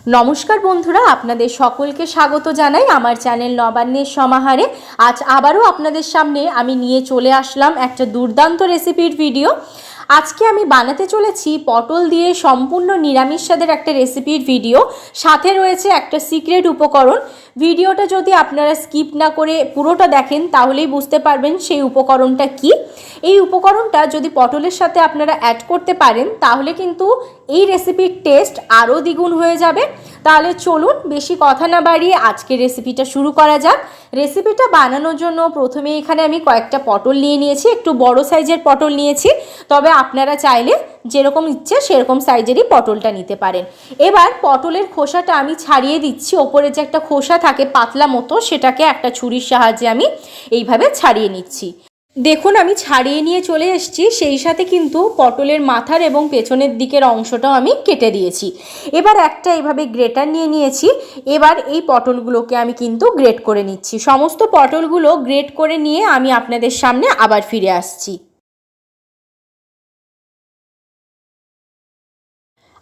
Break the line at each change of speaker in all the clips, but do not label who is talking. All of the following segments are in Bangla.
নমস্কার বন্ধুরা, আপনাদের সকলকে স্বাগত জানাই আমার চ্যানেল নবান্নের সমাহারে। আজ আবারও আপনাদের সামনে আমি নিয়ে চলে আসলাম একটা দুর্দান্ত রেসিপির ভিডিও। আজকে আমি বানাতে চলেছি পটল দিয়ে সম্পূর্ণ নিরামিষ স্বাদের একটা রেসিপির ভিডিও। সাথে রয়েছে একটা সিক্রেট উপকরণ। ভিডিওটা যদি আপনারা স্কিপ না করে পুরোটা দেখেন তাহলেই বুঝতে পারবেন সেই উপকরণটা কি। এই উপকরণটা যদি পটলের সাথে আপনারা অ্যাড করতে পারেন তাহলে কিন্তু এই রেসিপির টেস্ট আরও দ্বিগুণ হয়ে যাবে। তাহলে চলুন বেশি কথা না বাড়িয়ে আজকের রেসিপিটা শুরু করা যাক। রেসিপিটা বানানোর জন্য প্রথমে এখানে আমি কয়েকটা পটল নিয়ে নিয়েছি, একটু বড় সাইজের পটল নিয়েছি, তবে আপনারা চাইলে যেরকম ইচ্ছে সেরকম সাইজেরই পটলটা নিতে পারেন। এবার পটলের খোসাটা আমি ছাড়িয়ে দিচ্ছি। ওপরে যে একটা খোসা থাকে পাতলা মতো, সেটাকে একটা ছুরির সাহায্যে আমি এইভাবে ছাড়িয়ে নিচ্ছি। দেখুন আমি ছাড়িয়ে নিয়ে চলে এসেছি, সেই সাথে কিন্তু পটলের মাথার এবং পেছনের দিকের অংশটাও আমি কেটে দিয়েছি। এবার একটা এইভাবে গ্রেটার নিয়ে নিয়েছি। এবার এই পটলগুলোকে আমি কিন্তু গ্রেট করে নিচ্ছি। সমস্ত পটলগুলো গ্রেট করে নিয়ে আমি আপনাদের সামনে আবার ফিরে আসছি।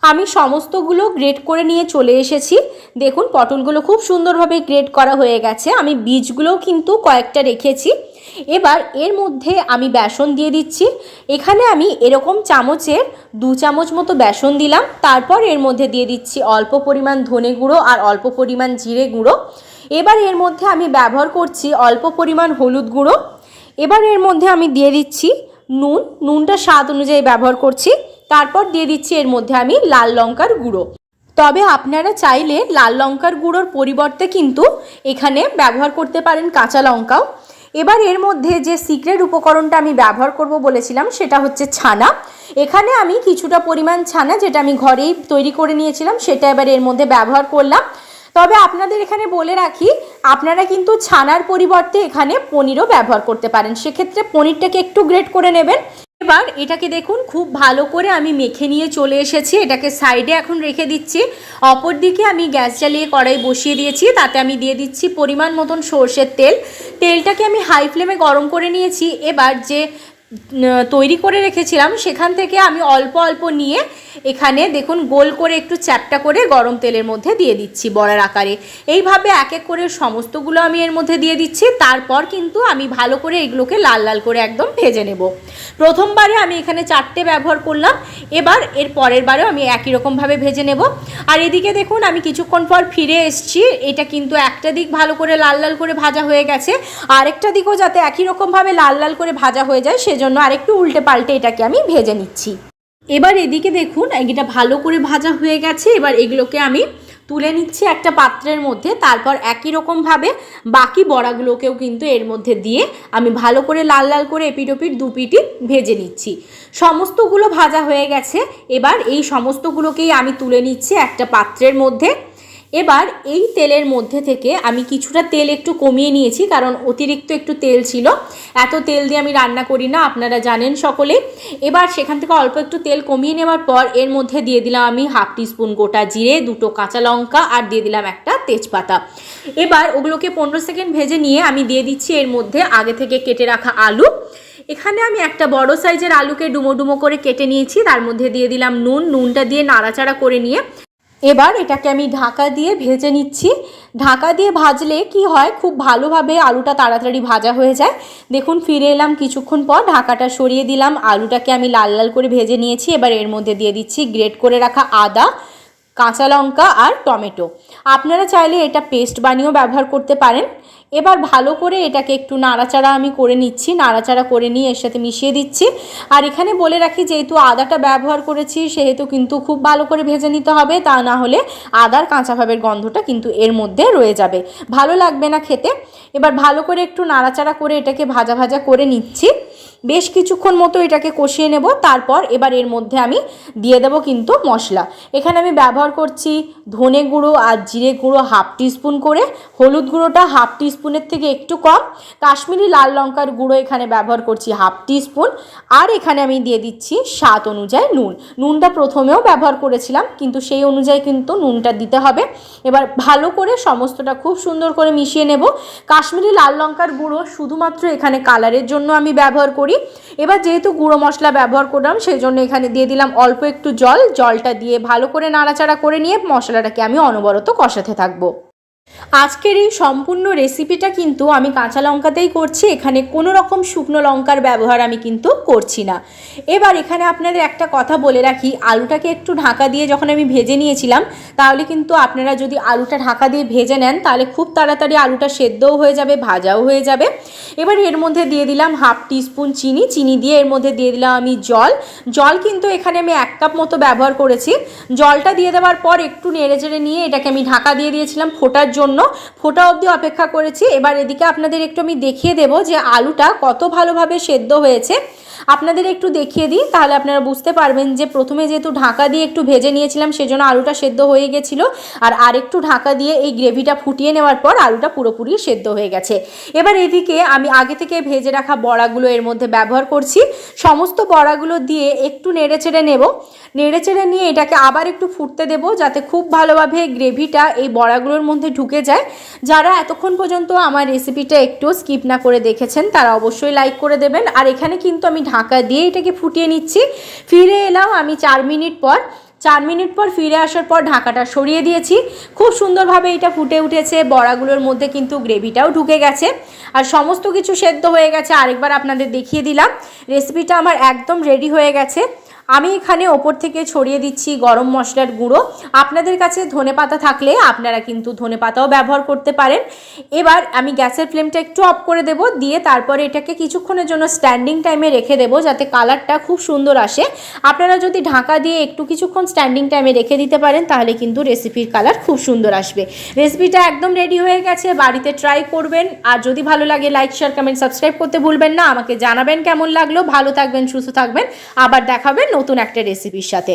আমি সমস্তগুলো গ্রেট করে নিয়ে চলে এসেছি। দেখুন পটলগুলো খুব সুন্দরভাবে গ্রেট করা হয়ে গেছে। আমি বীজগুলোও কিন্তু কয়েকটা রেখেছি। এবার এর মধ্যে আমি বেসন দিয়ে দিচ্ছি। এখানে আমি এরকম চামচের 2 চামচ মতো বেসন দিলাম। তারপর এর মধ্যে দিয়ে দিচ্ছি অল্প পরিমাণ ধনে গুঁড়ো আর অল্প পরিমাণ জিরে গুঁড়ো। এবার এর মধ্যে আমি ব্যবহার করছি অল্প পরিমাণ হলুদ গুঁড়ো। এবার এর মধ্যে আমি দিয়ে দিচ্ছি নুনটা স্বাদ অনুযায়ী ব্যবহার করছি। তারপর দিয়ে দিচ্ছি এর মধ্যে আমি লাল লঙ্কার গুঁড়ো। তবে আপনারা চাইলে লাল লঙ্কার গুঁড়োর পরিবর্তে কিন্তু এখানে ব্যবহার করতে পারেন কাঁচা লঙ্কাও। এবার এর মধ্যে যে সিক্রেট উপকরণটা আমি ব্যবহার করব বলেছিলাম সেটা হচ্ছে ছানা। এখানে আমি কিছুটা পরিমাণ ছানা, যেটা আমি ঘরেই তৈরি করে নিয়েছিলাম, সেটা এবার এর মধ্যে ব্যবহার করলাম। তবে আপনাদের এখানে বলে রাখি, আপনারা কিন্তু ছানার পরিবর্তে এখানে পনিরও ব্যবহার করতে পারেন। সেক্ষেত্রে পনিরটাকে একটু গ্রেট করে নেবেন। এবার এটাকে দেখুন খুব ভালো করে আমি মেখে নিয়ে চলে এসেছি। এটাকে সাইডে এখন রেখে দিচ্ছি। অপর দিকে আমি গ্যাস জ্বালিয়ে কড়াই বসিয়ে দিয়েছি। তাতে আমি দিয়ে দিচ্ছি পরিমাণ মতন সর্ষের তেল। তেলটাকে আমি হাই ফ্লেমে গরম করে নিয়েছি। এবার যে তৈরি করে রেখেছিলাম সেখান থেকে আমি অল্প অল্প নিয়ে এখানে দেখুন গোল করে একটু চ্যাপ্টা করে গরম তেলের মধ্যে দিয়ে দিচ্ছি বড়ার আকারে। এইভাবে এক এক করে সমস্তগুলো আমি এর মধ্যে দিয়ে দিচ্ছি। তারপর কিন্তু আমি ভালো করে এগুলোকে লাল লাল করে একদম ভেজে নেব। প্রথমবারে আমি এখানে 4টে ব্যবহার করলাম। এবার এর পরের বারেও আমি একই রকমভাবে ভেজে নেব। আর এদিকে দেখুন আমি কিছুক্ষণ পর ফিরে এসেছি। এটা কিন্তু একটা দিক ভালো করে লাল লাল করে ভাজা হয়ে গেছে, আরেকটা দিকও যাতে একই রকমভাবে লাল লাল করে ভাজা হয়ে যায় সেজন্য আরেকটু উল্টে পাল্টে এটাকে আমি ভেজে নিচ্ছি। এবার এদিকে দেখুন এটা ভালো করে ভাজা হয়ে গেছে। এবার এগুলোকে আমি তুলে নিচ্ছি একটা পাত্রের মধ্যে। তারপর একই রকমভাবে বাকি বড়াগুলোকেও কিন্তু এর মধ্যে দিয়ে আমি ভালো করে লাল লাল করে এপিট ওপিট দুপিটি ভেজে নিচ্ছি। সমস্তগুলো ভাজা হয়ে গেছে। এবার এই সমস্তগুলোকেই আমি তুলে নিচ্ছি একটা পাত্রের মধ্যে। এবার এই তেলের মধ্যে থেকে আমি কিছুটা তেল একটু কমিয়ে নিয়েছি, কারণ অতিরিক্ত একটু তেল ছিল। এত তেল দিয়ে আমি রান্না করি না, আপনারা জানেন সকলে। এবার সেখান থেকে অল্প একটু তেল কমিয়ে নেওয়ার পর এর মধ্যে দিয়ে দিলাম আমি 1/2 টিস্পুন গোটা জিরে, 2টো কাঁচা লঙ্কা আর দিয়ে দিলাম একটা তেজপাতা। এবার ওগুলোকে 15 সেকেন্ড ভেজে নিয়ে আমি দিয়ে দিচ্ছি এর মধ্যে আগে থেকে কেটে রাখা আলু। এখানে আমি একটা বড় সাইজের আলুকে ডুমো ডুমো করে কেটে নিয়েছি। তার মধ্যে দিয়ে দিলাম নুনটা দিয়ে নাড়াচাড়া করে নিয়ে এবার এটাকে আমি ঢাকা দিয়ে ভেজে নিচ্ছি। ঢাকা দিয়ে ভাজলে কি হয়, খুব ভালোভাবে আলুটা তাড়াতাড়ি ভাজা হয়ে যায়। দেখুন ফিরে এলাম কিছুক্ষণ পর, ঢাকাটা সরিয়ে দিলাম। আলুটাকে আমি লাল লাল করে ভেজে নিয়েছি। এবার এর মধ্যে দিয়ে দিচ্ছি গ্রেট করে রাখা আদা, কাঁচা লঙ্কা আর টমেটো। আপনারা চাইলে এটা পেস্ট বানিয়েও ব্যবহার করতে পারেন। এবার ভালো করে এটাকে একটু নাড়াচাড়া আমি করে নিচ্ছি। নাড়াচাড়া করে নিয়ে এর সাথে মিশিয়ে দিচ্ছি। আর এখানে বলে রাখি, যেহেতু আদাটা ব্যবহার করেছি সেহেতু কিন্তু খুব ভালো করে ভেজে নিতে হবে, তা না হলে আদার কাঁচা ভাবের গন্ধটা কিন্তু এর মধ্যে রয়ে যাবে, ভালো লাগবে না খেতে। এবার ভালো করে একটু নাড়াচাড়া করে এটাকে ভাজা ভাজা করে নিচ্ছি। বেশ কিছুক্ষণ মতো এটাকে কষিয়ে নেব। তারপর এবার এর মধ্যে আমি দিয়ে দেব কিন্তু মশলা। এখানে আমি ব্যবহার করছি ধনে গুঁড়ো আর জিরে গুঁড়ো 1/2 টিস্পুন করে, হলুদ গুঁড়োটা 1/2 টিস্পুনের থেকে একটু কম, কাশ্মীরি লাল লঙ্কার গুঁড়ো এখানে ব্যবহার করছি 1/2 টিস্পুন, আর এখানে আমি দিয়ে দিচ্ছি স্বাদ অনুযায়ী নুনটা প্রথমেও ব্যবহার করেছিলাম, কিন্তু সেই অনুযায়ী কিন্তু নুনটা দিতে হবে। এবার ভালো করে সমস্তটা খুব সুন্দর করে মিশিয়ে নেব। কাশ্মীরি লাল লঙ্কার গুঁড়ো শুধুমাত্র এখানে কালারের জন্য আমি ব্যবহার করি। করি। এবার যেহেতু গুঁড়ো মশলা ব্যবহার করলাম সেই জন্য এখানে দিয়ে দিলাম অল্প একটু জল। জলটা দিয়ে ভালো করে নাড়াচাড়া করে নিয়ে মশলাটাকে আমি অনবরত কষাতে থাকবো। আজকের এই সম্পূর্ণ রেসিপিটা কিন্তু আমি কাঁচা লঙ্কাতেই করছি, এখানে কোনো রকম শুকনো লঙ্কার ব্যবহার আমি কিন্তু করছি না। এবার এখানে আপনাদের একটা কথা বলে রাখি, আলুটাকে একটু ঢাকা দিয়ে যখন আমি ভেজে নিয়েছিলাম, তাহলে কিন্তু আপনারা যদি আলুটা ঢাকা দিয়ে ভেজে নেন তাহলে খুব তাড়াতাড়ি আলুটা সেদ্ধও হয়ে যাবে, ভাজাও হয়ে যাবে। এবার এর মধ্যে দিয়ে দিলাম হাফ টিস্পুন চিনি। চিনি দিয়ে এর মধ্যে দিয়ে দিলাম আমি জল কিন্তু এখানে আমি 1 কাপ মতো ব্যবহার করেছি। জলটা দিয়ে দেওয়ার পর একটু নেড়েচেড়ে নিয়ে এটাকে আমি ঢাকা দিয়ে দিয়েছিলাম ফোটার জন্য। ফোটা অবধি অপেক্ষা করেছি। এবার এদিকে আপনাদের একটু আমি দেখিয়ে দেব যে আলুটা কত ভালোভাবে সেদ্ধ হয়েছে। আপনাদের একটু দেখিয়ে দিই, তাহলে আপনারা বুঝতে পারবেন যে প্রথমে যেহেতু ঢাকা দিয়ে একটু ভেজে নিয়েছিলাম সেজন্য আলুটা সেদ্ধ হয়ে গেছিলো, আর আরেকটু ঢাকা দিয়ে এই গ্রেভিটা ফুটিয়ে নেওয়ার পর আলুটা পুরোপুরি সেদ্ধ হয়ে গেছে। এবার এদিকে আমি আগে থেকে ভেজে রাখা বড়াগুলো এর মধ্যে ব্যবহার করছি। সমস্ত বড়াগুলো দিয়ে একটু নেড়েচেড়ে নেব। নেড়েচেড়ে নিয়ে এটাকে আবার একটু ফুটতে দেব যাতে খুব ভালোভাবে গ্রেভিটা এই বড়াগুলোর মধ্যে ঢুকে যায়। যারা এতক্ষণ পর্যন্ত আমার রেসিপিটা একটু স্কিপ না করে দেখেছেন তারা অবশ্যই লাইক করে দেবেন। আর এখানে কিন্তু আমি ঢাকা দিয়ে এটাকে ফুটিয়ে নিচ্ছি। ফিরে এলাম আমি 4 মিনিট পর। 4 মিনিট পর ফিরে আসার পর ঢাকাটা সরিয়ে দিয়েছি। খুব সুন্দরভাবে এটা ফুটে উঠেছে, বড়াগুলোর মধ্যে কিন্তু গ্রেভিটাও ঢুকে গেছে আর সমস্ত কিছু সেদ্ধ হয়ে গেছে। আরেকবার আপনাদের দেখিয়ে দিলাম। রেসিপিটা আমার একদম রেডি হয়ে গেছে। আমি এখানে ওপর থেকে ছড়িয়ে দিচ্ছি গরম মশলার গুঁড়ো। আপনাদের কাছে ধনেপাতা থাকলে আপনারা কিন্তু ধনেপাতাও ব্যবহার করতে পারেন। এবার আমি গ্যাসের ফ্লেমটা একটু অফ করে দেব, দিয়ে তারপরে এটাকে কিছুক্ষণের জন্য স্ট্যান্ডিং টাইমে রেখে দেবো যাতে কালারটা খুব সুন্দর আসে। আপনারা যদি ঢাকা দিয়ে একটু কিছুক্ষণ স্ট্যান্ডিং টাইমে রেখে দিতে পারেন তাহলে কিন্তু রেসিপির কালার খুব সুন্দর আসবে। রেসিপিটা একদম রেডি হয়ে গেছে, বাড়িতে ট্রাই করবেন। আর যদি ভালো লাগে লাইক শেয়ার কমেন্ট সাবস্ক্রাইব করতে ভুলবেন না। আমাকে জানাবেন কেমন লাগলো। ভালো থাকবেন, সুস্থ থাকবেন, আবার দেখাবেন নতুন একটা রেসিপির সাথে।